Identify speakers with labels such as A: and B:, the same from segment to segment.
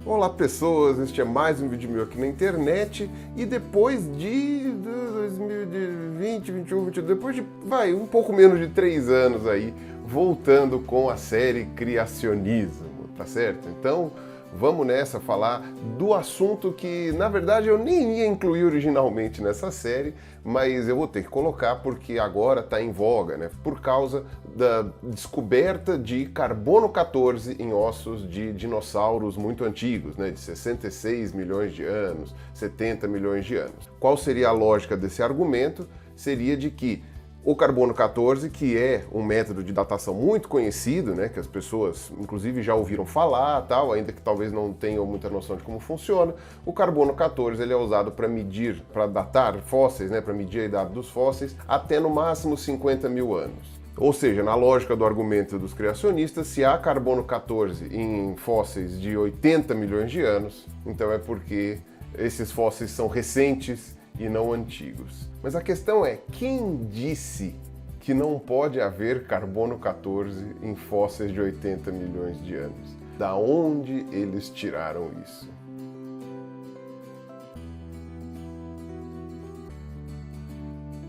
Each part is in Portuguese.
A: Olá pessoas, este é mais um vídeo meu aqui na internet e depois de 2020, 2021, 2022, depois de, um pouco menos de 3 anos aí, voltando com a série Criacionismo, tá certo? Então, vamos nessa falar do assunto que, na verdade, eu nem ia incluir originalmente nessa série, mas eu vou ter que colocar porque agora está em voga, né? Por causa da descoberta de carbono 14 em ossos de dinossauros muito antigos, né? De 66 milhões de anos, 70 milhões de anos. Qual seria a lógica desse argumento? Seria de que o carbono 14, que é um método de datação muito conhecido, né, que as pessoas inclusive já ouviram falar, tal, ainda que talvez não tenham muita noção de como funciona, o carbono 14 ele é usado para medir, para datar fósseis, né, para medir a idade dos fósseis, até no máximo 50 mil anos. Ou seja, na lógica do argumento dos criacionistas, se há carbono 14 em fósseis de 80 milhões de anos, então é porque esses fósseis são recentes e não antigos. Mas a questão é, quem disse que não pode haver carbono 14 em fósseis de 80 milhões de anos? Da onde eles tiraram isso?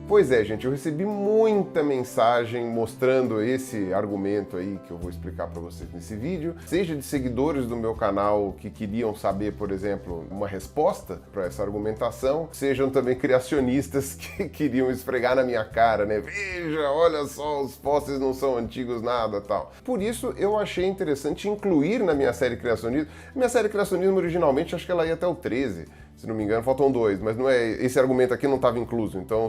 A: Pois é, gente, eu recebi muita mensagem mostrando esse argumento aí que eu vou explicar para vocês nesse vídeo, seja de seguidores do meu canal que queriam saber, por exemplo, uma resposta para essa argumentação, sejam também criacionistas que queriam esfregar na minha cara, né? Veja, olha só, os fósseis não são antigos nada, tal. Por isso eu achei interessante incluir na minha série Criacionismo. Minha série Criacionismo originalmente acho que ela ia até o 13. Se não me engano, faltam 2, mas não é, esse argumento aqui não estava incluso, então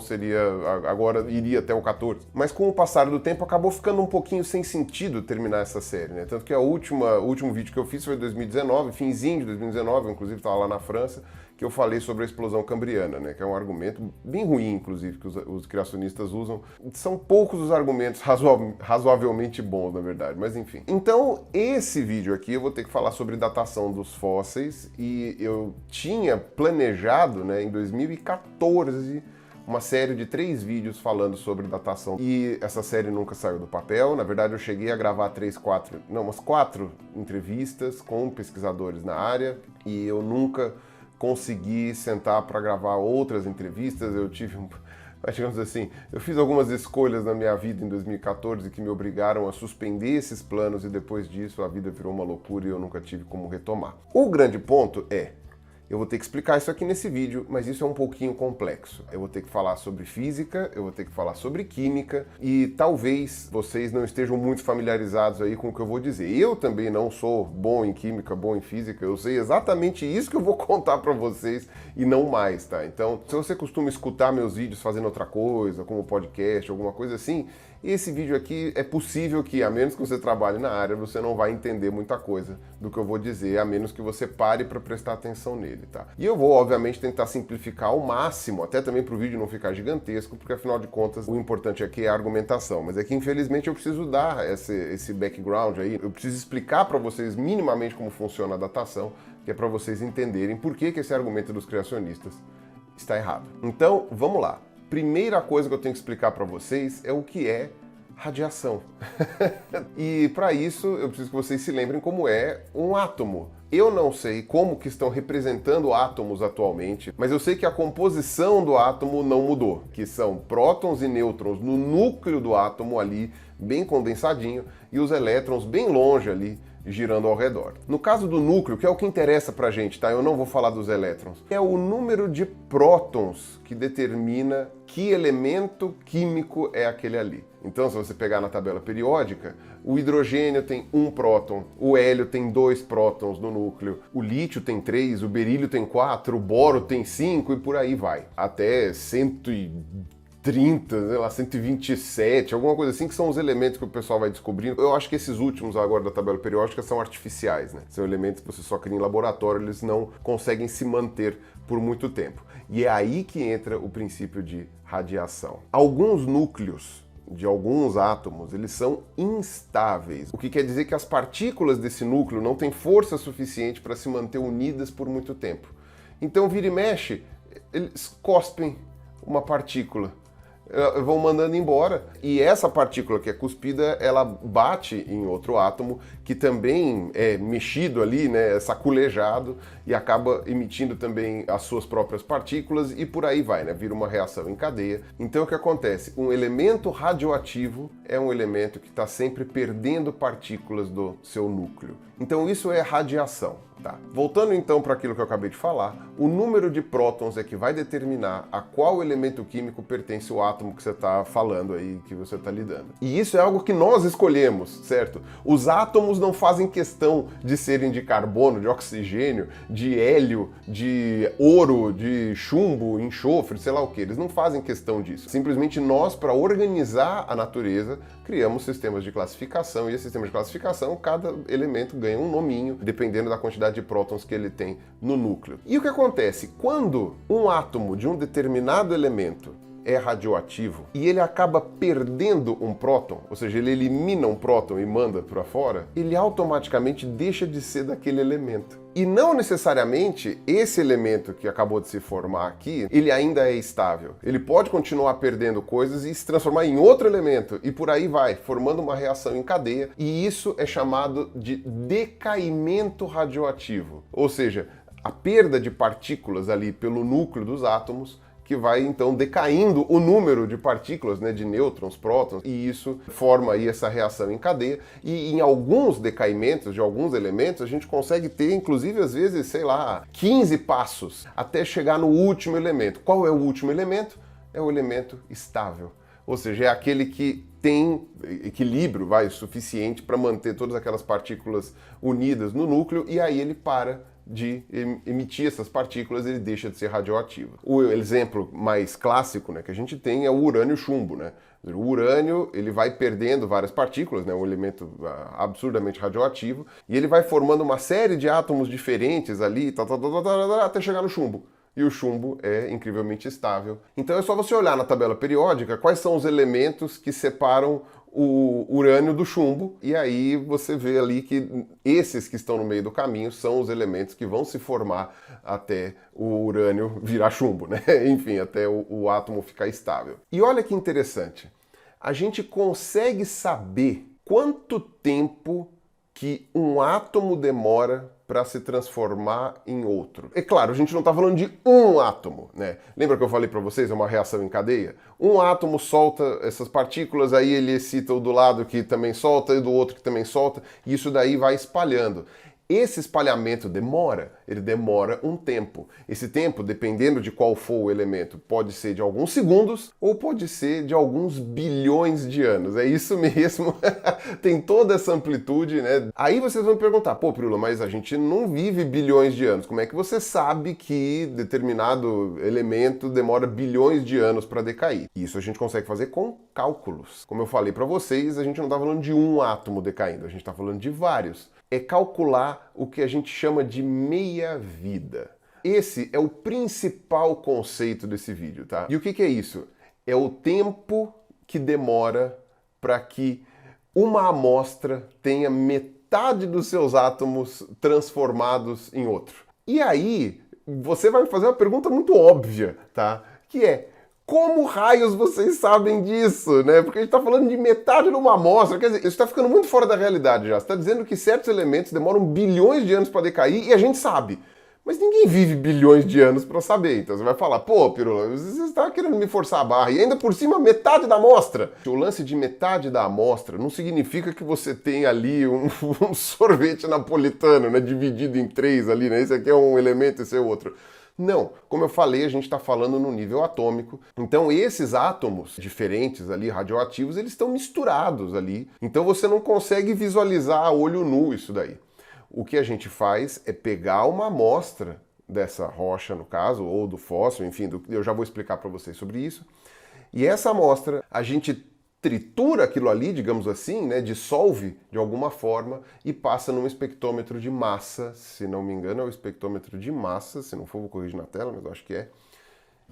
A: agora iria até o 14. Mas com o passar do tempo acabou ficando um pouquinho sem sentido terminar essa série, né? Tanto que o último vídeo que eu fiz foi em 2019, finzinho de 2019, inclusive estava lá na França, que eu falei sobre a explosão cambriana, né? Que é um argumento bem ruim, inclusive, que os criacionistas usam. São poucos os argumentos razoavelmente bons, na verdade, mas enfim. Então, esse vídeo aqui eu vou ter que falar sobre datação dos fósseis e eu tinha planejado, né, em 2014, uma série de 3 vídeos falando sobre datação. E essa série nunca saiu do papel. Na verdade, eu cheguei a gravar umas 4 entrevistas com pesquisadores na área e eu nunca consegui sentar para gravar outras entrevistas. Eu tive digamos assim, eu fiz algumas escolhas na minha vida em 2014 que me obrigaram a suspender esses planos e depois disso a vida virou uma loucura e eu nunca tive como retomar. O grande ponto é, eu vou ter que explicar isso aqui nesse vídeo, mas isso é um pouquinho complexo. Eu vou ter que falar sobre física, eu vou ter que falar sobre química e talvez vocês não estejam muito familiarizados aí com o que eu vou dizer. Eu também não sou bom em química, bom em física, eu sei exatamente isso que eu vou contar para vocês e não mais, tá? Então, se você costuma escutar meus vídeos fazendo outra coisa, como podcast, alguma coisa assim, esse vídeo aqui é possível que, a menos que você trabalhe na área, você não vai entender muita coisa do que eu vou dizer, a menos que você pare para prestar atenção nele, tá? E eu vou, obviamente, tentar simplificar ao máximo, até também para o vídeo não ficar gigantesco, porque afinal de contas o importante aqui é a argumentação. Mas é que, infelizmente, eu preciso dar esse background aí, eu preciso explicar para vocês minimamente como funciona a datação, que é para vocês entenderem por que esse argumento dos criacionistas está errado. Então, vamos lá. Primeira coisa que eu tenho que explicar para vocês é o que é radiação. E para isso eu preciso que vocês se lembrem como é um átomo. Eu não sei como que estão representando átomos atualmente, mas eu sei que a composição do átomo não mudou, que são prótons e nêutrons no núcleo do átomo ali, bem condensadinho, e os elétrons bem longe ali, girando ao redor. No caso do núcleo, que é o que interessa pra gente, tá? Eu não vou falar dos elétrons. É o número de prótons que determina que elemento químico é aquele ali. Então, se você pegar na tabela periódica, o hidrogênio tem 1 próton, o hélio tem 2 prótons no núcleo, o lítio tem 3, o berílio tem 4, o boro tem 5 e por aí vai. Até 130, sei lá, 127, alguma coisa assim, que são os elementos que o pessoal vai descobrindo. Eu acho que esses últimos agora da tabela periódica são artificiais, né? São elementos que você só cria em laboratório, eles não conseguem se manter por muito tempo. E é aí que entra o princípio de radiação. Alguns núcleos de alguns átomos, eles são instáveis, o que quer dizer que as partículas desse núcleo não têm força suficiente para se manter unidas por muito tempo. Então, vira e mexe, eles cospem uma partícula vão mandando embora. E essa partícula que é cuspida, ela bate em outro átomo que também é mexido ali, né, é saculejado e acaba emitindo também as suas próprias partículas e por aí vai, né, vira uma reação em cadeia. Então o que acontece? Um elemento radioativo é um elemento que está sempre perdendo partículas do seu núcleo. Então isso é radiação. Tá. Voltando então para aquilo que eu acabei de falar, o número de prótons é que vai determinar a qual elemento químico pertence o átomo que você está falando aí, que você está lidando. E isso é algo que nós escolhemos, certo? Os átomos não fazem questão de serem de carbono, de oxigênio, de hélio, de ouro, de chumbo, enxofre, sei lá o que. Eles não fazem questão disso. Simplesmente nós, para organizar a natureza, criamos sistemas de classificação e esse sistema de classificação, cada elemento ganha um nominho, dependendo da quantidade de prótons que ele tem no núcleo. E o que acontece? Quando um átomo de um determinado elemento é radioativo e ele acaba perdendo um próton, ou seja, ele elimina um próton e manda para fora, ele automaticamente deixa de ser daquele elemento. E não necessariamente esse elemento que acabou de se formar aqui, ele ainda é estável. Ele pode continuar perdendo coisas e se transformar em outro elemento, e por aí vai, formando uma reação em cadeia, e isso é chamado de decaimento radioativo. Ou seja, a perda de partículas ali pelo núcleo dos átomos, que vai então decaindo o número de partículas, né, de nêutrons, prótons, e isso forma aí essa reação em cadeia. E em alguns decaimentos de alguns elementos, a gente consegue ter, inclusive, às vezes, sei lá, 15 passos até chegar no último elemento. Qual é o último elemento? É o elemento estável. Ou seja, é aquele que tem equilíbrio suficiente para manter todas aquelas partículas unidas no núcleo, e aí ele para de emitir essas partículas, ele deixa de ser radioativo. O exemplo mais clássico, né, que a gente tem é o urânio-chumbo, né? O urânio, ele vai perdendo várias partículas, né, um elemento absurdamente radioativo, e ele vai formando uma série de átomos diferentes ali, até chegar no chumbo. E o chumbo é incrivelmente estável. Então é só você olhar na tabela periódica quais são os elementos que separam o urânio do chumbo, e aí você vê ali que esses que estão no meio do caminho são os elementos que vão se formar até o urânio virar chumbo, né? Enfim, até o átomo ficar estável. E olha que interessante, a gente consegue saber quanto tempo que um átomo demora para se transformar em outro. É claro, a gente não está falando de um átomo, né? Lembra que eu falei para vocês, é uma reação em cadeia? Um átomo solta essas partículas, aí ele excita o do lado que também solta e do outro que também solta, e isso daí vai espalhando. Esse espalhamento ele demora um tempo. Esse tempo, dependendo de qual for o elemento, pode ser de alguns segundos ou pode ser de alguns bilhões de anos. É isso mesmo, tem toda essa amplitude, né? Aí vocês vão me perguntar, pô, Pirula, mas a gente não vive bilhões de anos. Como é que você sabe que determinado elemento demora bilhões de anos para decair? Isso a gente consegue fazer com cálculos. Como eu falei para vocês, a gente não está falando de um átomo decaindo, a gente está falando de vários. É calcular o que a gente chama de meia-vida. Esse é o principal conceito desse vídeo, tá? E o que é isso? É o tempo que demora para que uma amostra tenha metade dos seus átomos transformados em outro. E aí, você vai me fazer uma pergunta muito óbvia, tá? Que é, como raios vocês sabem disso, né? Porque a gente está falando de metade de uma amostra, quer dizer, isso está ficando muito fora da realidade já. Você está dizendo que certos elementos demoram bilhões de anos para decair e a gente sabe. Mas ninguém vive bilhões de anos para saber. Então você vai falar, pô, Pirula, você está querendo me forçar a barra. E ainda por cima, metade da amostra. O lance de metade da amostra não significa que você tem ali um sorvete napolitano, né? Dividido em 3 ali, né? Esse aqui é um elemento, esse é outro. Não, como eu falei, a gente está falando no nível atômico. Então esses átomos diferentes ali, radioativos, eles estão misturados ali. Então você não consegue visualizar a olho nu isso daí. O que a gente faz é pegar uma amostra dessa rocha, no caso, ou do fóssil, enfim, eu já vou explicar para vocês sobre isso. E essa amostra, a gente tritura aquilo ali, digamos assim, né, dissolve de alguma forma e passa num espectrômetro de massa, se não me engano é o espectrômetro de massa, se não for vou corrigir na tela, mas eu acho que é.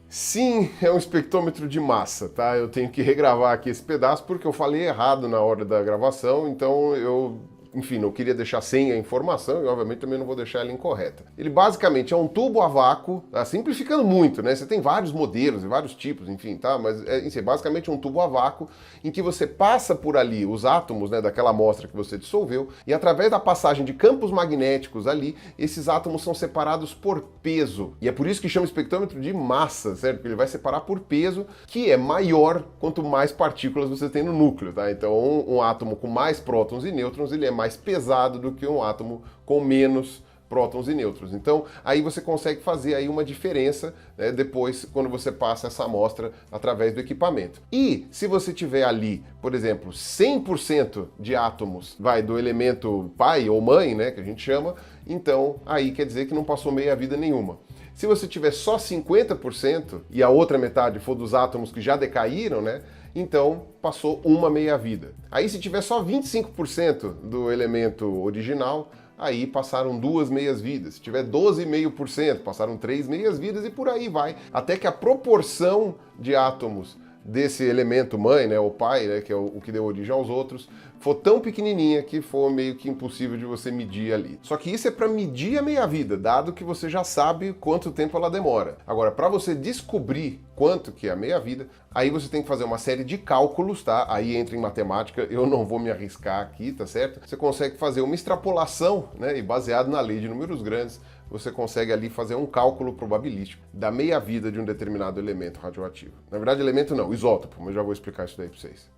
A: Sim, é um espectrômetro de massa, tá? Eu tenho que regravar aqui esse pedaço porque eu falei errado na hora da gravação, então eu enfim, não queria deixar sem a informação e obviamente também não vou deixar ela incorreta. Ele basicamente é um tubo a vácuo, tá? Simplificando muito, né? Você tem vários modelos e vários tipos, enfim, tá? Mas é basicamente um tubo a vácuo em que você passa por ali os átomos, né, daquela amostra que você dissolveu e através da passagem de campos magnéticos ali, esses átomos são separados por peso. E é por isso que chama o espectrômetro de massa, certo? Porque ele vai separar por peso, que é maior quanto mais partículas você tem no núcleo, tá? Então um átomo com mais prótons e nêutrons, ele é mais pesado do que um átomo com menos prótons e nêutrons. Então, aí você consegue fazer aí uma diferença, né, depois, quando você passa essa amostra através do equipamento. E se você tiver ali, por exemplo, 100% de átomos, do elemento pai ou mãe, né, que a gente chama, então aí quer dizer que não passou meia vida nenhuma. Se você tiver só 50% e a outra metade for dos átomos que já decaíram, né, então passou uma meia-vida. Aí se tiver só 25% do elemento original, aí passaram 2 meias-vidas. Se tiver 12,5%, passaram 3 meias-vidas e por aí vai. Até que a proporção de átomos desse elemento mãe, né, o pai, né, que é o que deu origem aos outros, for tão pequenininha que for meio que impossível de você medir ali. Só que isso é para medir a meia-vida, dado que você já sabe quanto tempo ela demora. Agora, para você descobrir quanto que é a meia-vida, aí você tem que fazer uma série de cálculos, tá? Aí entra em matemática, eu não vou me arriscar aqui, tá certo? Você consegue fazer uma extrapolação, né, e baseado na lei de números grandes, você consegue ali fazer um cálculo probabilístico da meia-vida de um determinado elemento radioativo. Na verdade, elemento não, isótopo, mas já vou explicar isso daí para vocês.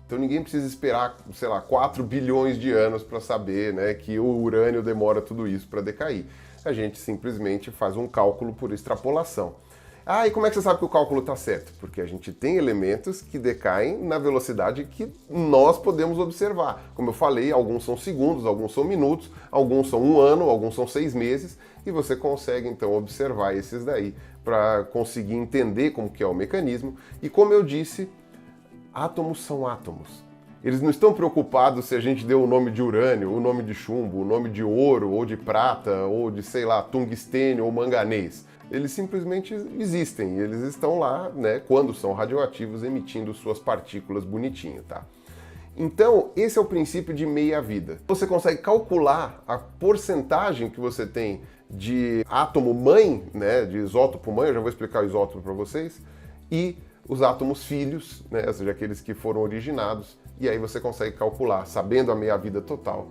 A: Então ninguém precisa esperar, sei lá, 4 bilhões de anos para saber, né, que o urânio demora tudo isso para decair. A gente simplesmente faz um cálculo por extrapolação. Ah, e como é que você sabe que o cálculo está certo? Porque a gente tem elementos que decaem na velocidade que nós podemos observar. Como eu falei, alguns são segundos, alguns são minutos, alguns são 1 ano, alguns são 6 meses, e você consegue então observar esses daí para conseguir entender como que é o mecanismo. E como eu disse, átomos são átomos. Eles não estão preocupados se a gente deu o nome de urânio, o nome de chumbo, o nome de ouro, ou de prata, ou de, sei lá, tungstênio ou manganês. Eles simplesmente existem, eles estão lá, né, quando são radioativos, emitindo suas partículas bonitinho, tá? Então, esse é o princípio de meia-vida. Você consegue calcular a porcentagem que você tem de átomo mãe, né, de isótopo mãe, eu já vou explicar o isótopo para vocês, e os átomos filhos, né, ou seja, aqueles que foram originados, e aí você consegue calcular, sabendo a meia-vida total,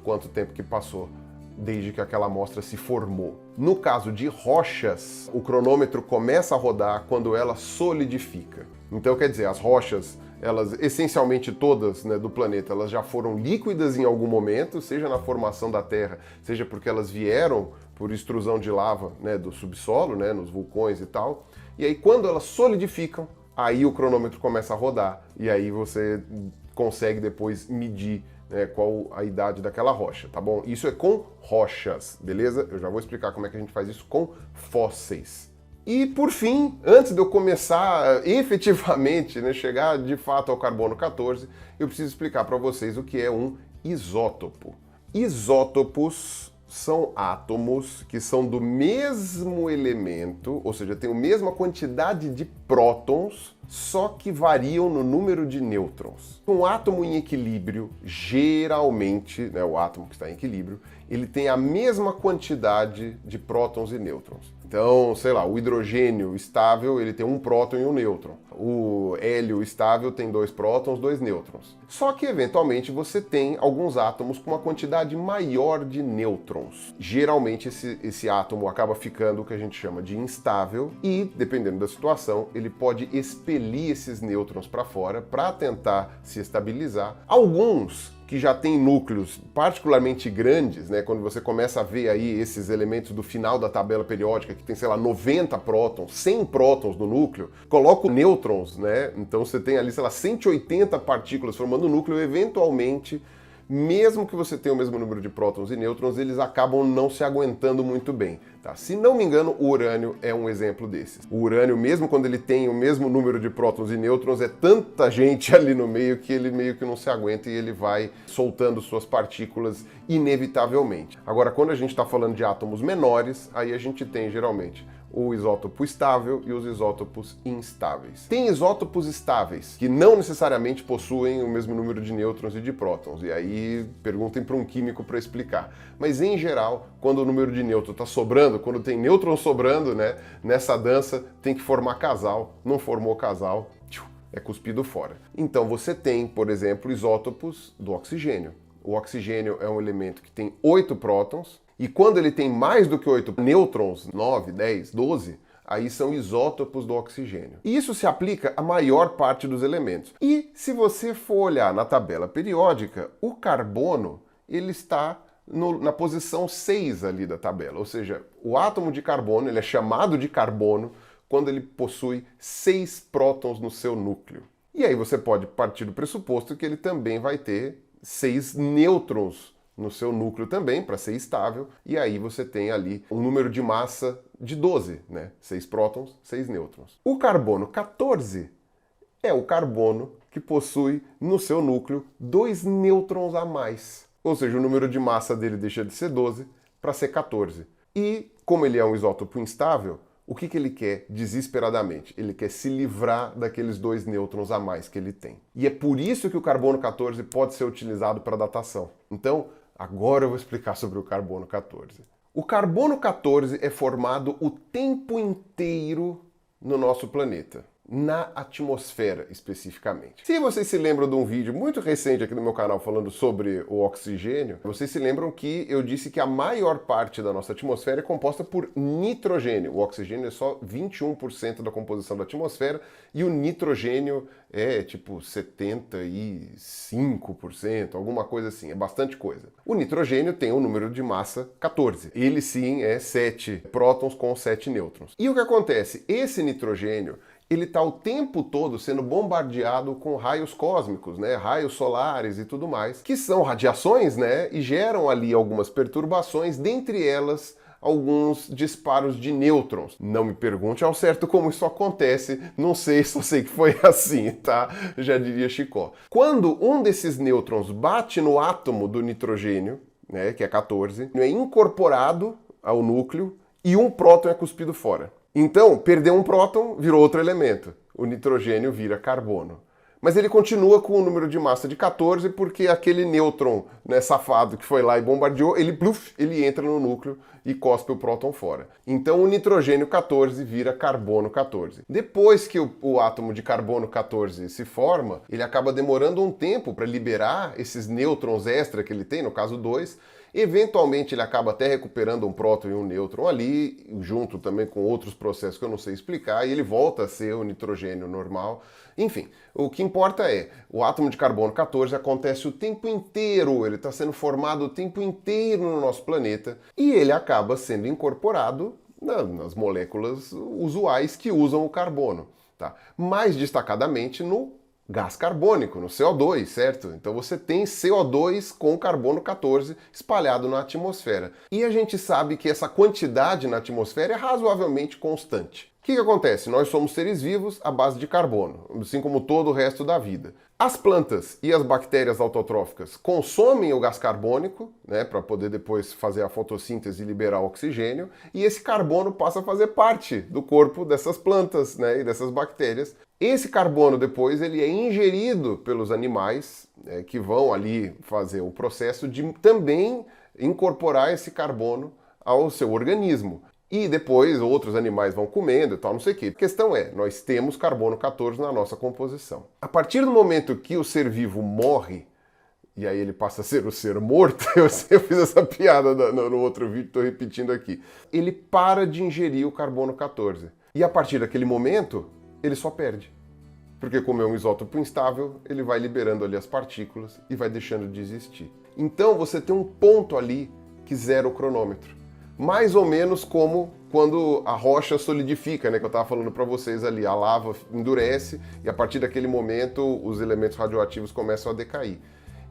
A: quanto tempo que passou desde que aquela amostra se formou. No caso de rochas, o cronômetro começa a rodar quando ela solidifica. Então, quer dizer, as rochas, elas essencialmente todas, né, do planeta, elas já foram líquidas em algum momento, seja na formação da Terra, seja porque elas vieram por extrusão de lava, né, do subsolo, né, nos vulcões e tal. E aí, quando elas solidificam, aí o cronômetro começa a rodar e aí você consegue depois medir, né, qual a idade daquela rocha, tá bom? Isso é com rochas, beleza? Eu já vou explicar como é que a gente faz isso com fósseis. E por fim, antes de eu começar efetivamente, né, chegar de fato ao carbono 14, eu preciso explicar para vocês o que é um isótopo. Isótopos são átomos que são do mesmo elemento, ou seja, têm a mesma quantidade de prótons, só que variam no número de nêutrons. Um átomo em equilíbrio, geralmente, né, o átomo que está em equilíbrio, ele tem a mesma quantidade de prótons e nêutrons. Então, sei lá, o hidrogênio estável, ele tem 1 próton e 1 nêutron. O hélio estável tem 2 prótons, 2 nêutrons. Só que, eventualmente, você tem alguns átomos com uma quantidade maior de nêutrons. Geralmente, esse átomo acaba ficando o que a gente chama de instável e, dependendo da situação, ele pode expelir esses nêutrons para fora para tentar se estabilizar. Alguns que já tem núcleos particularmente grandes, né, quando você começa a ver aí esses elementos do final da tabela periódica, que tem, sei lá, 90 prótons, 100 prótons no núcleo, coloca nêutrons, né, então você tem ali, sei lá, 180 partículas formando o núcleo, eventualmente, mesmo que você tenha o mesmo número de prótons e nêutrons, eles acabam não se aguentando muito bem. Tá? Se não me engano, o urânio é um exemplo desses. O urânio, mesmo quando ele tem o mesmo número de prótons e nêutrons, é tanta gente ali no meio que ele meio que não se aguenta e ele vai soltando suas partículas inevitavelmente. Agora, quando a gente está falando de átomos menores, aí a gente tem geralmente o isótopo estável e os isótopos instáveis. Tem isótopos estáveis, que não necessariamente possuem o mesmo número de nêutrons e de prótons, e aí perguntem para um químico para explicar. Mas em geral, quando o número de nêutrons está sobrando, quando tem nêutrons sobrando, né, nessa dança tem que formar casal, não formou casal, é cuspido fora. Então você tem, por exemplo, isótopos do oxigênio. O oxigênio é um elemento que tem 8 prótons, e quando ele tem mais do que 8 nêutrons, 9, 10, 12, aí são isótopos do oxigênio. E isso se aplica à maior parte dos elementos. E se você for olhar na tabela periódica, o carbono ele está na posição 6 ali da tabela. Ou seja, o átomo de carbono ele é chamado de carbono quando ele possui 6 prótons no seu núcleo. E aí você pode partir do pressuposto que ele também vai ter 6 nêutrons no seu núcleo também, para ser estável, e aí você tem ali um número de massa de 12, né? 6 prótons, 6 nêutrons. O carbono 14 é o carbono que possui no seu núcleo 2 nêutrons a mais. Ou seja, o número de massa dele deixa de ser 12 para ser 14. E, como ele é um isótopo instável, o que ele quer desesperadamente? Ele quer se livrar daqueles 2 nêutrons a mais que ele tem. E é por isso que o carbono 14 pode ser utilizado para datação. Então, agora eu vou explicar sobre o carbono 14. O carbono 14 é formado o tempo inteiro no nosso planeta, na atmosfera especificamente. Se vocês se lembram de um vídeo muito recente aqui no meu canal falando sobre o oxigênio, vocês se lembram que eu disse que a maior parte da nossa atmosfera é composta por nitrogênio. O oxigênio é só 21% da composição da atmosfera e o nitrogênio é tipo 75%, alguma coisa assim, é bastante coisa. O nitrogênio tem um número de massa 14. Ele sim é 7 prótons com 7 nêutrons. E o que acontece? Esse nitrogênio ele está o tempo todo sendo bombardeado com raios cósmicos, né, raios solares e tudo mais, que são radiações, né, e geram ali algumas perturbações, dentre elas alguns disparos de nêutrons. Não me pergunte ao certo como isso acontece, não sei, só sei que foi assim, tá? Já diria Chicó. Quando um desses nêutrons bate no átomo do nitrogênio, né, que é 14, é incorporado ao núcleo e um próton é cuspido fora. Então, perdeu um próton, virou outro elemento. O nitrogênio vira carbono. Mas ele continua com o número de massa de 14 porque aquele nêutron, né, safado que foi lá e bombardeou, ele entra no núcleo e cospe o próton fora. Então o nitrogênio 14 vira carbono 14. Depois que o átomo de carbono 14 se forma, ele acaba demorando um tempo para liberar esses nêutrons extra que ele tem, no caso 2, eventualmente ele acaba até recuperando um próton e um nêutron ali, junto também com outros processos que eu não sei explicar, e ele volta a ser o nitrogênio normal. Enfim, o que importa é, o átomo de carbono 14 acontece o tempo inteiro, ele está sendo formado o tempo inteiro no nosso planeta, e ele acaba sendo incorporado nas moléculas usuais que usam o carbono, tá? Mais destacadamente no gás carbônico, no CO2, certo? Então você tem CO2 com carbono 14 espalhado na atmosfera. E a gente sabe que essa quantidade na atmosfera é razoavelmente constante. O que acontece? Nós somos seres vivos à base de carbono, assim como todo o resto da vida. As plantas e as bactérias autotróficas consomem o gás carbônico, né, para poder depois fazer a fotossíntese e liberar o oxigênio, e esse carbono passa a fazer parte do corpo dessas plantas, né, e dessas bactérias. Esse carbono depois ele é ingerido pelos animais, que vão ali fazer o processo de também incorporar esse carbono ao seu organismo. E depois outros animais vão comendo e tal, não sei o quê. A questão é, nós temos carbono 14 na nossa composição. A partir do momento que o ser vivo morre, e aí ele passa a ser o ser morto, eu fiz essa piada no outro vídeo, estou repetindo aqui. Ele para de ingerir o carbono 14. E a partir daquele momento, ele só perde. Porque como é um isótopo instável, ele vai liberando ali as partículas e vai deixando de existir. Então você tem um ponto ali que zera o cronômetro. Mais ou menos como quando a rocha solidifica, né, que eu estava falando para vocês ali, a lava endurece e a partir daquele momento os elementos radioativos começam a decair.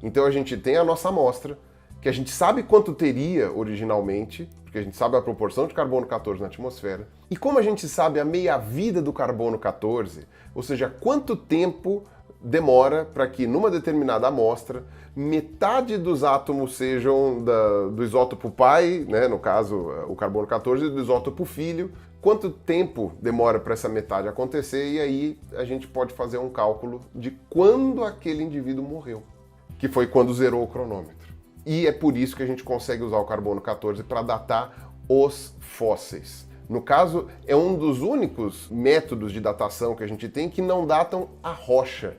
A: Então a gente tem a nossa amostra que a gente sabe quanto teria originalmente, porque a gente sabe a proporção de carbono 14 na atmosfera, e como a gente sabe a meia-vida do carbono 14, ou seja, quanto tempo demora para que numa determinada amostra metade dos átomos sejam do isótopo pai, né, no caso o carbono 14, e do isótopo filho, quanto tempo demora para essa metade acontecer, e aí a gente pode fazer um cálculo de quando aquele indivíduo morreu, que foi quando zerou o cronômetro. E é por isso que a gente consegue usar o carbono 14 para datar os fósseis. No caso, é um dos únicos métodos de datação que a gente tem que não datam a rocha,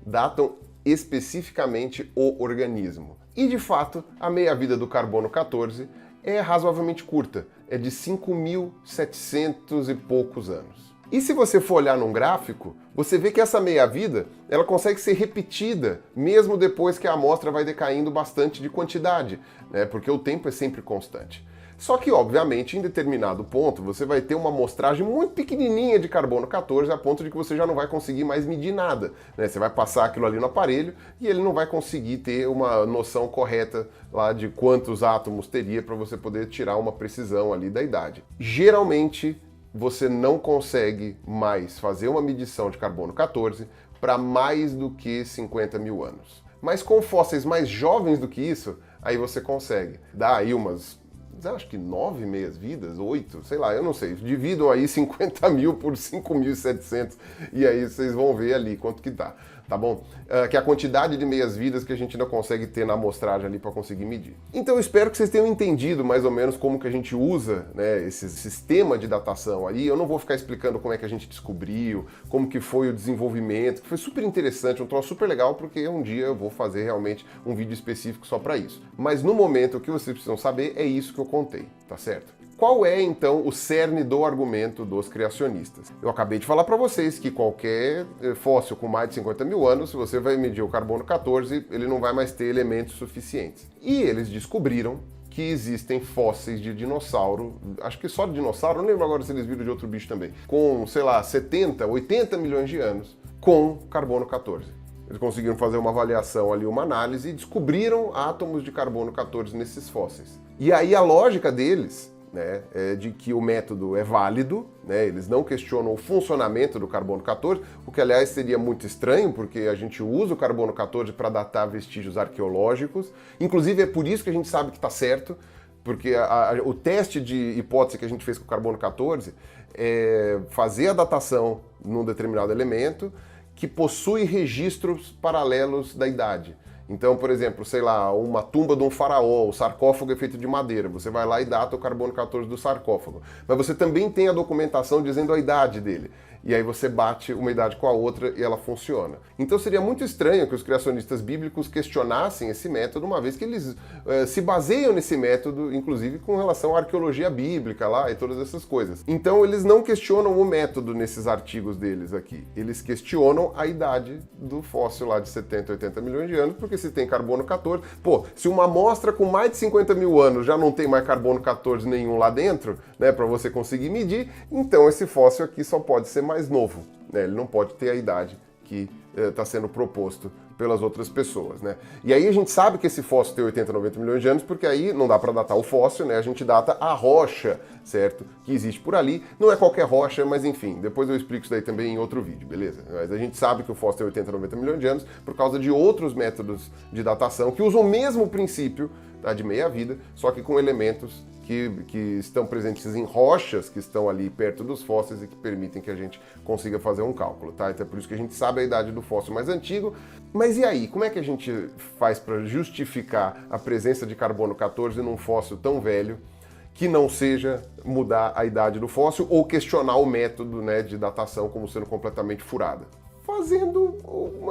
A: datam especificamente o organismo. E de fato, a meia-vida do carbono 14 é razoavelmente curta, é de 5.700 e poucos anos. E se você for olhar num gráfico, você vê que essa meia-vida ela consegue ser repetida mesmo depois que a amostra vai decaindo bastante de quantidade, né? Porque o tempo é sempre constante. Só que, obviamente, em determinado ponto, você vai ter uma amostragem muito pequenininha de carbono 14 a ponto de que você já não vai conseguir mais medir nada, né? Você vai passar aquilo ali no aparelho e ele não vai conseguir ter uma noção correta lá de quantos átomos teria para você poder tirar uma precisão ali da idade. Geralmente, você não consegue mais fazer uma medição de carbono 14 para mais do que 50 mil anos. Mas com fósseis mais jovens do que isso, aí você consegue. Dá aí acho que 9 meias-vidas, 8, sei lá, eu não sei. Dividam aí 50 mil por 5.700 e aí vocês vão ver ali quanto que dá, tá bom? Que é a quantidade de meias-vidas que a gente ainda consegue ter na amostragem ali para conseguir medir. Então eu espero que vocês tenham entendido mais ou menos como que a gente usa, né, esse sistema de datação aí. Eu não vou ficar explicando como é que a gente descobriu, como que foi o desenvolvimento, que foi super interessante, um troço super legal, porque um dia eu vou fazer realmente um vídeo específico só para isso. Mas no momento o que vocês precisam saber é isso que eu contei, tá certo? Qual é, então, o cerne do argumento dos criacionistas? Eu acabei de falar para vocês que qualquer fóssil com mais de 50 mil anos, se você vai medir o carbono 14, ele não vai mais ter elementos suficientes. E eles descobriram que existem fósseis de dinossauro, acho que só de dinossauro, não lembro agora se eles viram de outro bicho também, com, sei lá, 70, 80 milhões de anos, com carbono 14. Eles conseguiram fazer uma avaliação ali, uma análise, e descobriram átomos de carbono 14 nesses fósseis. E aí a lógica deles, né, é de que o método é válido, né, eles não questionam o funcionamento do carbono 14, o que aliás seria muito estranho, porque a gente usa o carbono 14 para datar vestígios arqueológicos, inclusive é por isso que a gente sabe que está certo, porque o teste de hipótese que a gente fez com o carbono 14 é fazer a datação num determinado elemento que possui registros paralelos da idade. Então, por exemplo, sei lá, uma tumba de um faraó, o sarcófago é feito de madeira, você vai lá e data o carbono 14 do sarcófago. Mas você também tem a documentação dizendo a idade dele. E aí você bate uma idade com a outra e ela funciona. Então seria muito estranho que os criacionistas bíblicos questionassem esse método, uma vez que eles se baseiam nesse método, inclusive com relação à arqueologia bíblica lá e todas essas coisas. Então eles não questionam o método nesses artigos deles aqui. Eles questionam a idade do fóssil lá de 70, 80 milhões de anos, porque se tem carbono 14... Pô, se uma amostra com mais de 50 mil anos já não tem mais carbono 14 nenhum lá dentro, né, para você conseguir medir, então esse fóssil aqui só pode ser mais novo, né? Ele não pode ter a idade que está sendo proposto pelas outras pessoas, né? E aí a gente sabe que esse fóssil tem 80, 90 milhões de anos, porque aí não dá para datar o fóssil, né? A gente data a rocha, certo? Que existe por ali. Não é qualquer rocha, mas enfim, depois eu explico isso daí também em outro vídeo, beleza? Mas a gente sabe que o fóssil tem 80, 90 milhões de anos por causa de outros métodos de datação que usam o mesmo princípio, tá, de meia-vida, só que com elementos que estão presentes em rochas que estão ali perto dos fósseis e que permitem que a gente consiga fazer um cálculo, tá? Então é por isso que a gente sabe a idade do fóssil mais antigo. Mas e aí, como é que a gente faz para justificar a presença de carbono 14 num fóssil tão velho que não seja mudar a idade do fóssil ou questionar o método, né, de datação como sendo completamente furada? Fazendo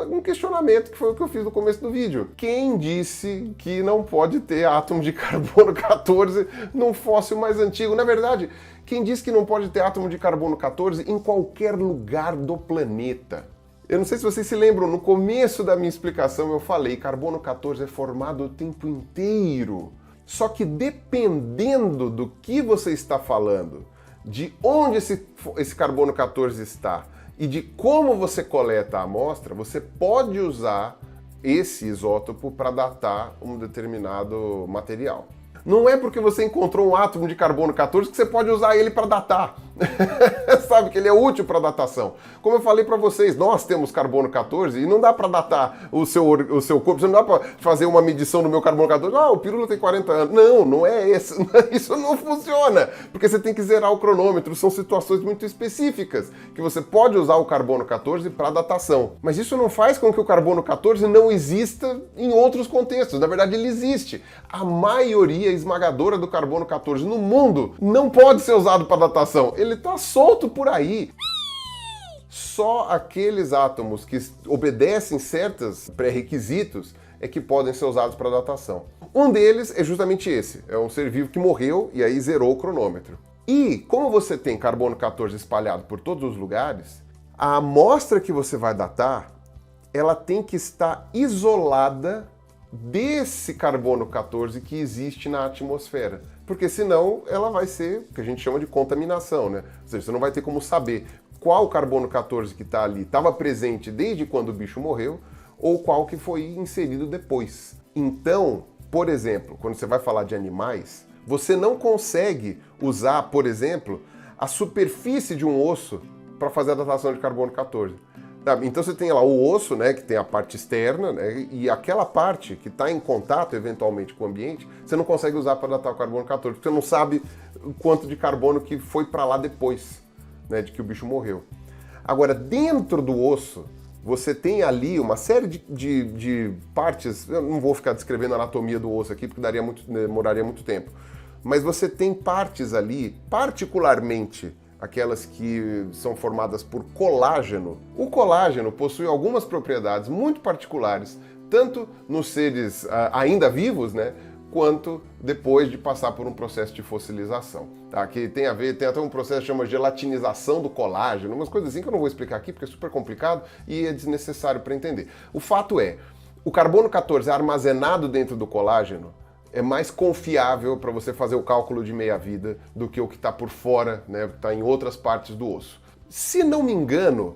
A: um questionamento, que foi o que eu fiz no começo do vídeo. Quem disse que não pode ter átomo de carbono 14 num fóssil mais antigo? Na verdade, quem disse que não pode ter átomo de carbono 14 em qualquer lugar do planeta? Eu não sei se vocês se lembram, no começo da minha explicação eu falei, carbono 14 é formado o tempo inteiro. Só que dependendo do que você está falando, de onde esse carbono 14 está, e de como você coleta a amostra, você pode usar esse isótopo para datar um determinado material. Não é porque você encontrou um átomo de carbono 14 que você pode usar ele para datar. Sabe que ele é útil para datação. Como eu falei para vocês, nós temos carbono 14 e não dá para datar o seu corpo. Você não dá para fazer uma medição do meu carbono 14. Ah, o Pirula tem 40 anos. Não, não é esse. Isso não funciona. Porque você tem que zerar o cronômetro. São situações muito específicas que você pode usar o carbono 14 para datação. Mas isso não faz com que o carbono 14 não exista em outros contextos. Na verdade, ele existe. A maioria esmagadora do carbono 14 no mundo não pode ser usado para datação. Ele está solto por aí. Só aqueles átomos que obedecem certos pré-requisitos é que podem ser usados para datação. Um deles é justamente esse. É um ser vivo que morreu e aí zerou o cronômetro. E como você tem carbono 14 espalhado por todos os lugares, a amostra que você vai datar, ela tem que estar isolada desse carbono 14 que existe na atmosfera. Porque senão ela vai ser o que a gente chama de contaminação, né? Ou seja, você não vai ter como saber qual carbono 14 que está ali estava presente desde quando o bicho morreu ou qual que foi inserido depois. Então, por exemplo, quando você vai falar de animais, você não consegue usar, por exemplo, a superfície de um osso para fazer a datação de carbono 14. Então você tem lá o osso, né, que tem a parte externa, né, e aquela parte que está em contato eventualmente com o ambiente, você não consegue usar para datar o carbono 14, porque você não sabe o quanto de carbono que foi para lá depois, né, de que o bicho morreu. Agora, dentro do osso, você tem ali uma série de partes, eu não vou ficar descrevendo a anatomia do osso aqui, porque demoraria muito tempo, mas você tem partes ali, particularmente aquelas que são formadas por colágeno. O colágeno possui algumas propriedades muito particulares, tanto nos seres ainda vivos, né, quanto depois de passar por um processo de fossilização. Tá? Que tem até um processo que chama gelatinização do colágeno, umas coisas assim que eu não vou explicar aqui porque é super complicado e é desnecessário para entender. O fato é, o carbono 14 armazenado dentro do colágeno é mais confiável para você fazer o cálculo de meia-vida do que o que está por fora, né, que está em outras partes do osso. Se não me engano,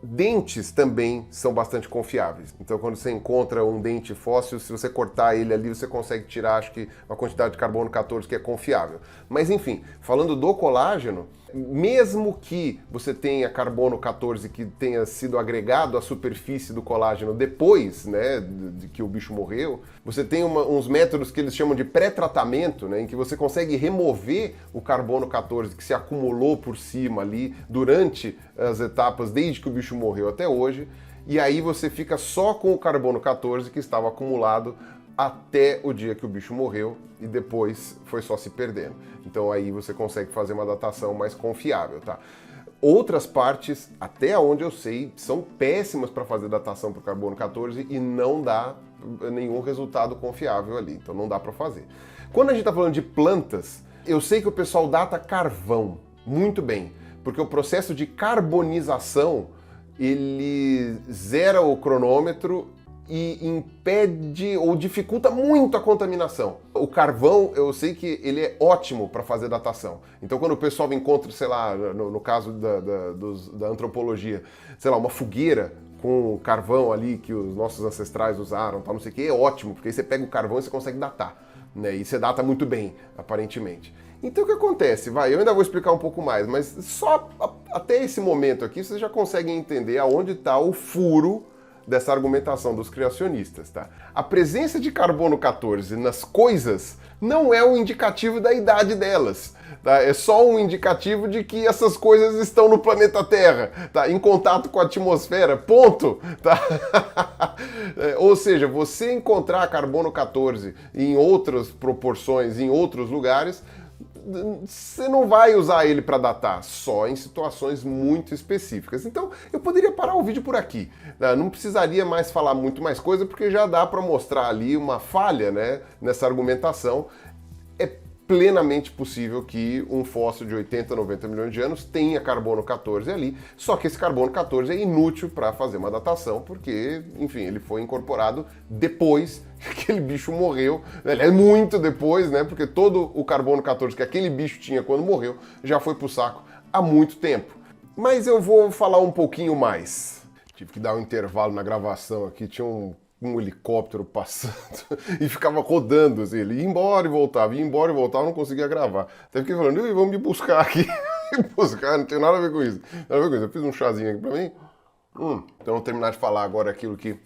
A: dentes também são bastante confiáveis. Então, quando você encontra um dente fóssil, se você cortar ele ali, você consegue tirar, acho que, uma quantidade de carbono 14 que é confiável. Mas, enfim, falando do colágeno, mesmo que você tenha carbono 14 que tenha sido agregado à superfície do colágeno depois, né, de que o bicho morreu, você tem uns métodos que eles chamam de pré-tratamento, né, em que você consegue remover o carbono 14 que se acumulou por cima ali durante as etapas desde que o bicho morreu até hoje, e aí você fica só com o carbono 14 que estava acumulado até o dia que o bicho morreu e depois foi só se perdendo. Então aí você consegue fazer uma datação mais confiável, tá? Outras partes, até onde eu sei, são péssimas para fazer datação para o carbono 14 e não dá nenhum resultado confiável ali, então não dá para fazer. Quando a gente está falando de plantas, eu sei que o pessoal data carvão muito bem, porque o processo de carbonização ele zera o cronômetro e impede ou dificulta muito a contaminação. O carvão, eu sei que ele é ótimo para fazer datação. Então, quando o pessoal encontra, sei lá, no caso da antropologia, sei lá, uma fogueira com carvão ali que os nossos ancestrais usaram, tal, não sei o que, é ótimo, porque aí você pega o carvão e você consegue datar, né? E você data muito bem, aparentemente. Então, o que acontece? Eu ainda vou explicar um pouco mais, mas só até esse momento aqui, vocês já conseguem entender aonde está o furo dessa argumentação dos criacionistas, tá? A presença de carbono 14 nas coisas não é um indicativo da idade delas, tá? É só um indicativo de que essas coisas estão no planeta Terra, tá? Em contato com a atmosfera, ponto, tá? Ou seja, você encontrar carbono 14 em outras proporções, em outros lugares, você não vai usar ele para datar, só em situações muito específicas. Então, eu poderia parar o vídeo por aqui. Não precisaria mais falar muito mais coisa, porque já dá para mostrar ali uma falha, né, nessa argumentação. É plenamente possível que um fóssil de 80, 90 milhões de anos tenha carbono 14 ali, só que esse carbono 14 é inútil para fazer uma datação, porque, enfim, ele foi incorporado depois que aquele bicho morreu, é muito depois, né, porque todo o carbono 14 que aquele bicho tinha quando morreu já foi pro saco há muito tempo. Mas eu vou falar um pouquinho mais. Tive que dar um intervalo na gravação aqui, tinha um um helicóptero passando e ficava rodando, assim, ele ia embora e voltava, não conseguia gravar. Até fiquei falando, vamos me buscar aqui, me buscar, não tem nada a ver com isso. Nada a ver com isso. Eu fiz um chazinho aqui pra mim. Então vamos terminar de falar agora aquilo que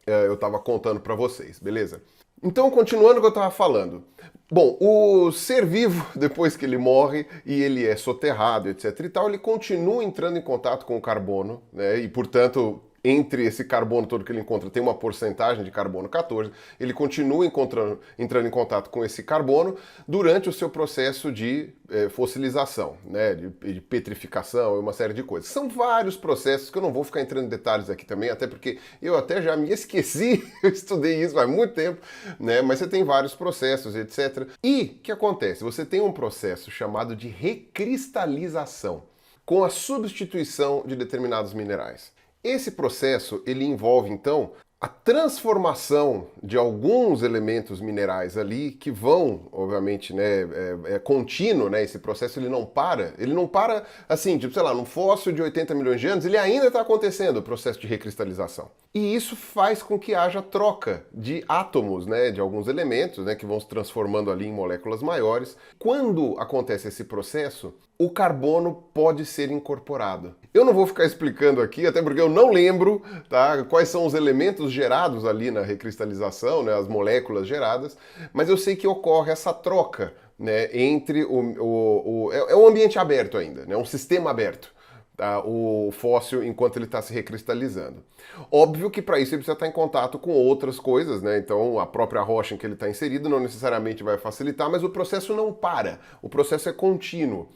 A: eu estava contando para vocês, beleza? Então, continuando o que eu estava falando. Bom, o ser vivo, depois que ele morre e ele é soterrado, etc e tal, ele continua entrando em contato com o carbono, né? E, portanto, entre esse carbono todo que ele encontra tem uma porcentagem de carbono 14, ele continua entrando em contato com esse carbono durante o seu processo de fossilização, né, de petrificação e uma série de coisas. São vários processos que eu não vou ficar entrando em detalhes aqui também, até porque eu até já me esqueci, eu estudei isso faz muito tempo, né, mas você tem vários processos, etc. E o que acontece? Você tem um processo chamado de recristalização, com a substituição de determinados minerais. Esse processo, ele envolve, então, a transformação de alguns elementos minerais ali que vão, obviamente, né, é contínuo, né, esse processo ele não para assim, tipo, sei lá, num fóssil de 80 milhões de anos, ele ainda está acontecendo o processo de recristalização. E isso faz com que haja troca de átomos, né, de alguns elementos, né, que vão se transformando ali em moléculas maiores. Quando acontece esse processo, o carbono pode ser incorporado. Eu não vou ficar explicando aqui, até porque eu não lembro, tá, quais são os elementos gerados ali na recristalização, né, as moléculas geradas, mas eu sei que ocorre essa troca, né, entre é um ambiente aberto ainda, né, um sistema aberto, tá, o fóssil enquanto ele está se recristalizando. Óbvio que para isso ele precisa estar em contato com outras coisas, né? Então a própria rocha em que ele está inserido não necessariamente vai facilitar, mas o processo não para, o processo é contínuo.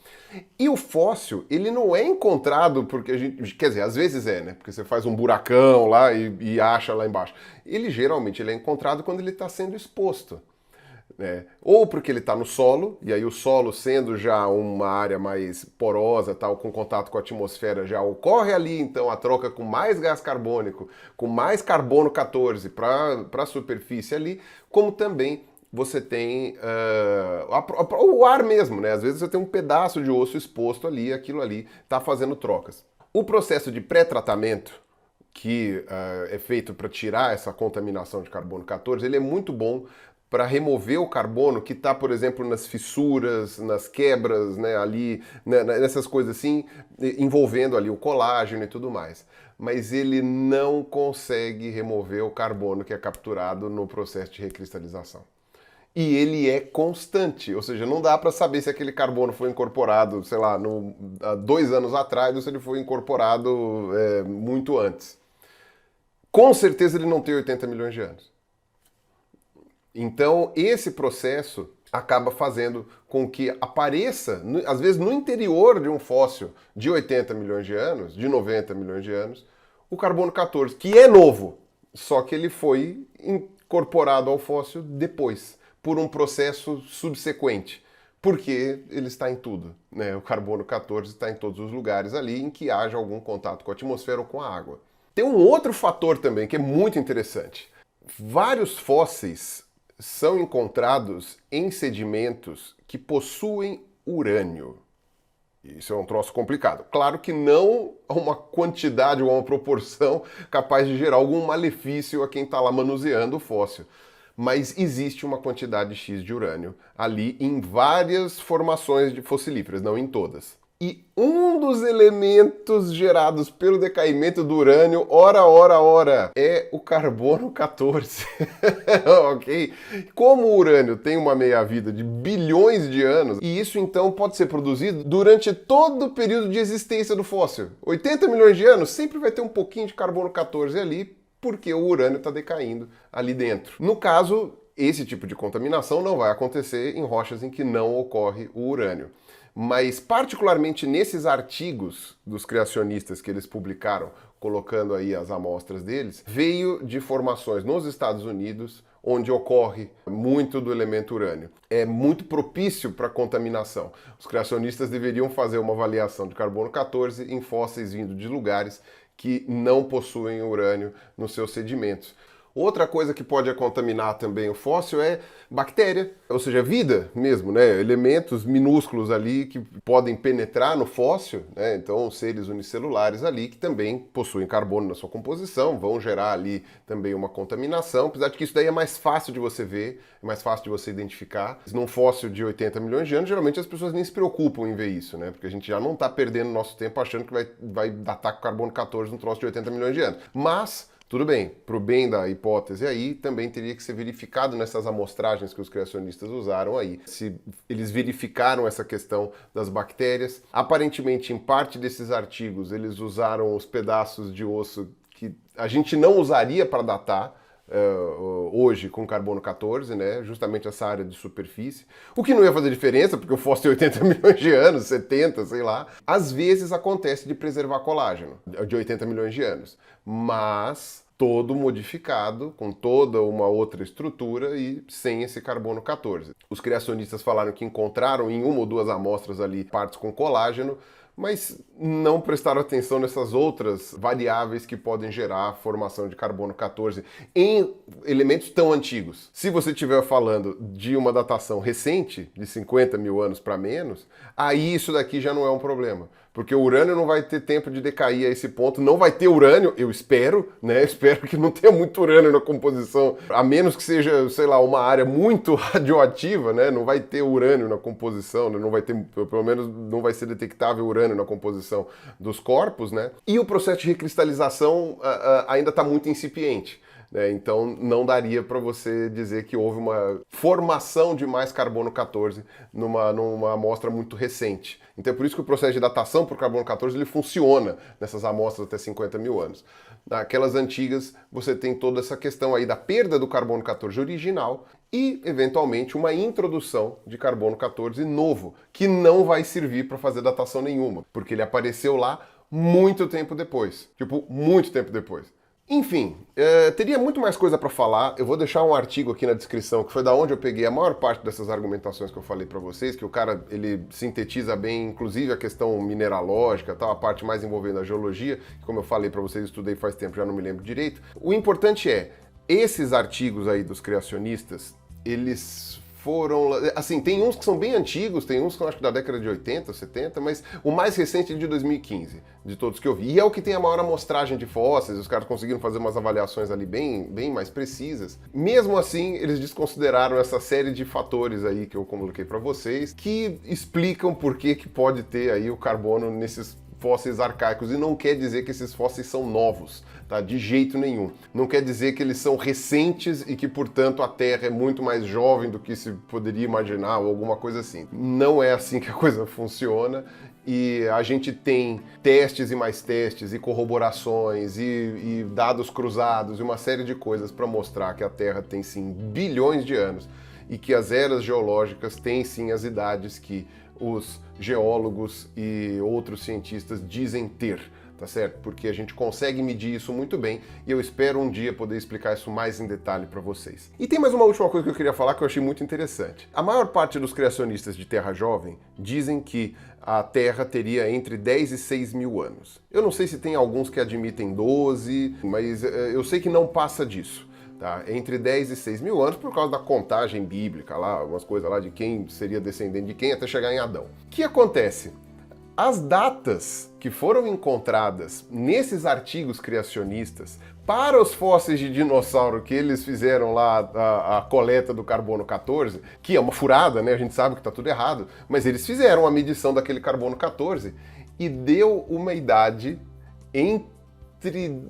A: E o fóssil, ele não é encontrado porque a gente, quer dizer, às vezes é, né? Porque você faz um buracão lá e acha lá embaixo. Ele geralmente ele é encontrado quando ele está sendo exposto. Ou porque ele está no solo, e aí o solo sendo já uma área mais porosa, tal, com contato com a atmosfera, já ocorre ali então a troca com mais gás carbônico, com mais carbono 14 para a superfície ali, como também você tem o ar mesmo, né? Às vezes você tem um pedaço de osso exposto ali, aquilo ali está fazendo trocas. O processo de pré-tratamento, que é feito para tirar essa contaminação de carbono 14, ele é muito bom para remover o carbono que está, por exemplo, nas fissuras, nas quebras, né, ali, né, nessas coisas assim, envolvendo ali o colágeno e tudo mais. Mas ele não consegue remover o carbono que é capturado no processo de recristalização. E ele é constante, ou seja, não dá para saber se aquele carbono foi incorporado, sei lá, há 2 anos atrás ou se ele foi incorporado muito antes. Com certeza ele não tem 80 milhões de anos. Então, esse processo acaba fazendo com que apareça, às vezes no interior de um fóssil de 80 milhões de anos, de 90 milhões de anos, o carbono 14, que é novo, só que ele foi incorporado ao fóssil depois, por um processo subsequente, porque ele está em tudo, né? O carbono 14 está em todos os lugares ali em que haja algum contato com a atmosfera ou com a água. Tem um outro fator também que é muito interessante. Vários fósseis são encontrados em sedimentos que possuem urânio. Isso é um troço complicado. Claro que não a uma quantidade ou a uma proporção capaz de gerar algum malefício a quem está lá manuseando o fóssil. Mas existe uma quantidade X de urânio ali em várias formações de fossilíferas, não em todas. E um dos elementos gerados pelo decaimento do urânio, ora, é o carbono 14. Ok? Como o urânio tem uma meia-vida de bilhões de anos, e isso então pode ser produzido durante todo o período de existência do fóssil. 80 milhões de anos, sempre vai ter um pouquinho de carbono 14 ali, porque o urânio está decaindo ali dentro. No caso, esse tipo de contaminação não vai acontecer em rochas em que não ocorre o urânio. Mas particularmente nesses artigos dos criacionistas que eles publicaram, colocando aí as amostras deles, veio de formações nos Estados Unidos, onde ocorre muito do elemento urânio. É muito propício para contaminação. Os criacionistas deveriam fazer uma avaliação de carbono 14 em fósseis vindo de lugares que não possuem urânio nos seus sedimentos. Outra coisa que pode contaminar também o fóssil é bactéria, ou seja, vida mesmo, né? Elementos minúsculos ali que podem penetrar no fóssil, né? Então, seres unicelulares ali que também possuem carbono na sua composição, vão gerar ali também uma contaminação, apesar de que isso daí é mais fácil de você ver, é mais fácil de você identificar. Num fóssil de 80 milhões de anos, geralmente as pessoas nem se preocupam em ver isso, né? Porque a gente já não está perdendo nosso tempo achando que vai datar com carbono 14 num troço de 80 milhões de anos. Mas tudo bem, para o bem da hipótese aí, também teria que ser verificado nessas amostragens que os criacionistas usaram aí, se eles verificaram essa questão das bactérias. Aparentemente, em parte desses artigos, eles usaram os pedaços de osso que a gente não usaria para datar, hoje com carbono 14, né? Justamente essa área de superfície, o que não ia fazer diferença, porque o fóssil tem 80 milhões de anos, 70, sei lá. Às vezes acontece de preservar colágeno, de 80 milhões de anos, mas todo modificado, com toda uma outra estrutura e sem esse carbono 14. Os criacionistas falaram que encontraram em uma ou duas amostras ali partes com colágeno, mas não prestaram atenção nessas outras variáveis que podem gerar a formação de carbono 14 em elementos tão antigos. Se você estiver falando de uma datação recente, de 50 mil anos para menos, aí isso daqui já não é um problema. Porque o urânio não vai ter tempo de decair a esse ponto, não vai ter urânio, eu espero, né? Espero que não tenha muito urânio na composição, a menos que seja, sei lá, uma área muito radioativa, né? Não vai ter urânio na composição, né? Não vai ter, pelo menos não vai ser detectável urânio na composição dos corpos, né? E o processo de recristalização ainda está muito incipiente. Então não daria para você dizer que houve uma formação de mais carbono 14 numa amostra muito recente. Então é por isso que o processo de datação por carbono 14 ele funciona nessas amostras até 50 mil anos. Naquelas antigas você tem toda essa questão aí da perda do carbono 14 original e, eventualmente, uma introdução de carbono 14 novo, que não vai servir para fazer datação nenhuma, porque ele apareceu lá muito tempo depois. Tipo, muito tempo depois. Enfim, teria muito mais coisa para falar. Eu vou deixar um artigo aqui na descrição, que foi da onde eu peguei a maior parte dessas argumentações que eu falei para vocês, que o cara ele sintetiza bem, inclusive a questão mineralógica, tal, a parte mais envolvendo a geologia, que como eu falei para vocês, estudei faz tempo, já não me lembro direito. O importante é, esses artigos aí dos criacionistas, eles foram, assim, tem uns que são bem antigos, tem uns que eu acho que da década de 80, 70, mas o mais recente é de 2015, de todos que eu vi. E é o que tem a maior amostragem de fósseis, os caras conseguiram fazer umas avaliações ali bem mais precisas. Mesmo assim, eles desconsideraram essa série de fatores aí que eu coloquei para vocês, que explicam por que pode ter aí o carbono nesses fósseis arcaicos, e não quer dizer que esses fósseis são novos, tá? De jeito nenhum. Não quer dizer que eles são recentes e que, portanto, a Terra é muito mais jovem do que se poderia imaginar ou alguma coisa assim. Não é assim que a coisa funciona e a gente tem testes e mais testes e corroborações e dados cruzados e uma série de coisas para mostrar que a Terra tem sim bilhões de anos e que as eras geológicas têm sim as idades que os geólogos e outros cientistas dizem ter, tá certo? Porque a gente consegue medir isso muito bem e eu espero um dia poder explicar isso mais em detalhe para vocês. E tem mais uma última coisa que eu queria falar que eu achei muito interessante. A maior parte dos criacionistas de Terra Jovem dizem que a Terra teria entre 10 e 6 mil anos. Eu não sei se tem alguns que admitem 12, mas eu sei que não passa disso. Tá? Entre 10 e 6 mil anos por causa da contagem bíblica lá, algumas coisas lá de quem seria descendente de quem até chegar em Adão. O que acontece? As datas que foram encontradas nesses artigos criacionistas para os fósseis de dinossauro que eles fizeram lá, a coleta do carbono 14, que é uma furada, né? A gente sabe que está tudo errado, mas eles fizeram a medição daquele carbono 14 e deu uma idade entre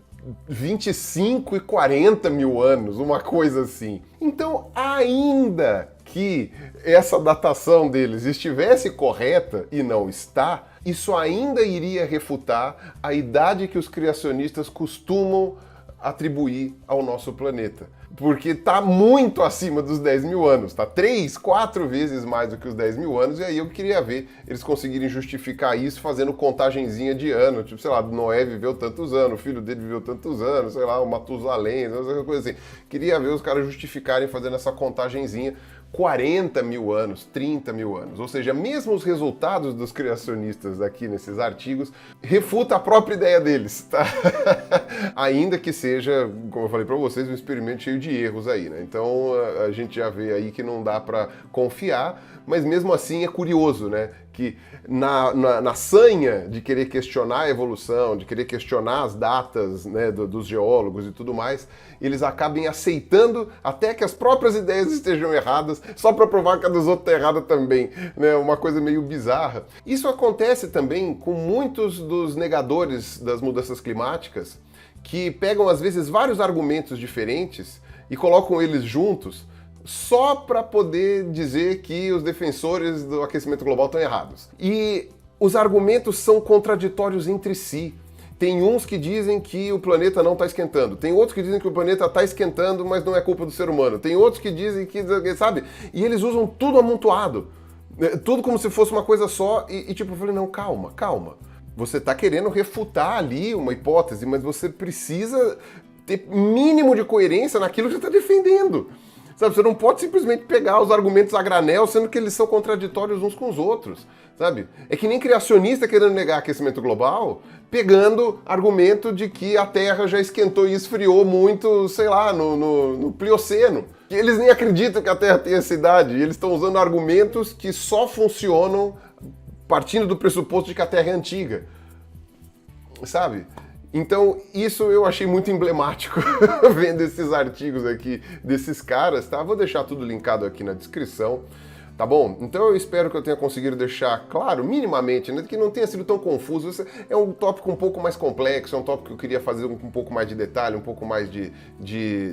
A: 25 e 40 mil anos, uma coisa assim. Então, ainda que essa datação deles estivesse correta e não está, isso ainda iria refutar a idade que os criacionistas costumam atribuir ao nosso planeta. Porque está muito acima dos 10 mil anos, tá 3, 4 vezes mais do que os 10 mil anos, e aí eu queria ver eles conseguirem justificar isso fazendo contagenzinha de ano, tipo, sei lá, Noé viveu tantos anos, o filho dele viveu tantos anos, sei lá, o Matusalém, essa coisa assim. Queria ver os caras justificarem fazendo essa contagenzinha 40 mil anos, 30 mil anos. Ou seja, mesmo os resultados dos criacionistas aqui nesses artigos refuta a própria ideia deles, tá? Ainda que seja, como eu falei para vocês, um experimento cheio de erros aí, né? Então a gente já vê aí que não dá para confiar, mas mesmo assim é curioso, né? Que na sanha de querer questionar a evolução, de querer questionar as datas, né, dos geólogos e tudo mais, eles acabem aceitando até que as próprias ideias estejam erradas, só para provar que a dos outros está errada também, né? Uma coisa meio bizarra. Isso acontece também com muitos dos negadores das mudanças climáticas, que pegam às vezes vários argumentos diferentes e colocam eles juntos só para poder dizer que os defensores do aquecimento global estão errados. E os argumentos são contraditórios entre si. Tem uns que dizem que o planeta não está esquentando, tem outros que dizem que o planeta está esquentando, mas não é culpa do ser humano, tem outros que dizem que, sabe? E eles usam tudo amontoado, tudo como se fosse uma coisa só, e tipo, eu falei, não, calma, calma. Você está querendo refutar ali uma hipótese, mas você precisa ter mínimo de coerência naquilo que você está defendendo. Sabe, você não pode simplesmente pegar os argumentos a granel, sendo que eles são contraditórios uns com os outros, sabe? É que nem criacionista querendo negar aquecimento global, pegando argumento de que a Terra já esquentou e esfriou muito, sei lá, no Plioceno. Eles nem acreditam que a Terra tem essa idade, eles estão usando argumentos que só funcionam partindo do pressuposto de que a Terra é antiga, sabe? Então, isso eu achei muito emblemático vendo esses artigos aqui desses caras, tá? Vou deixar tudo linkado aqui na descrição, tá bom? Então eu espero que eu tenha conseguido deixar claro, minimamente, né, que não tenha sido tão confuso. Esse é um tópico um pouco mais complexo, é um tópico que eu queria fazer um pouco mais de detalhe, um pouco mais de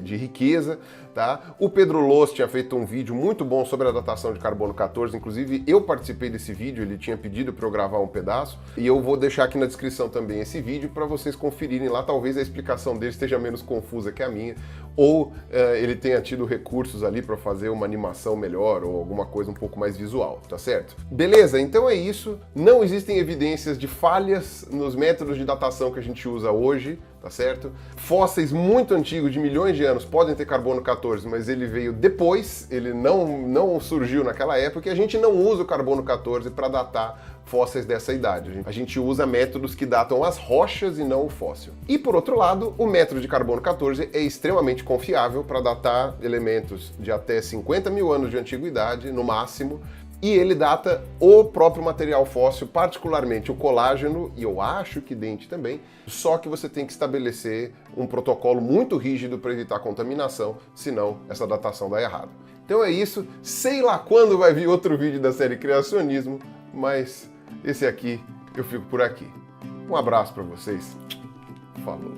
A: riqueza, tá? O Pedro Loss tinha feito um vídeo muito bom sobre a datação de carbono 14, inclusive eu participei desse vídeo, ele tinha pedido para eu gravar um pedaço, e eu vou deixar aqui na descrição também esse vídeo para vocês conferirem lá, talvez a explicação dele esteja menos confusa que a minha, ou ele tenha tido recursos ali para fazer uma animação melhor, ou alguma coisa um pouco mais visual, tá certo? Beleza, então é isso, não existem evidências de falhas nos métodos de datação que a gente usa hoje, tá certo? Fósseis muito antigos, de milhões de anos, podem ter carbono 14, mas ele veio depois, ele não surgiu naquela época, e a gente não usa o carbono 14 para datar fósseis dessa idade. A gente usa métodos que datam as rochas e não o fóssil. E por outro lado, o método de carbono 14 é extremamente confiável para datar elementos de até 50 mil anos de antiguidade, no máximo, e ele data o próprio material fóssil, particularmente o colágeno, e eu acho que dente também, só que você tem que estabelecer um protocolo muito rígido para evitar contaminação, senão essa datação dá errado. Então é isso, sei lá quando vai vir outro vídeo da série Criacionismo, mas esse aqui eu fico por aqui. Um abraço para vocês, falou!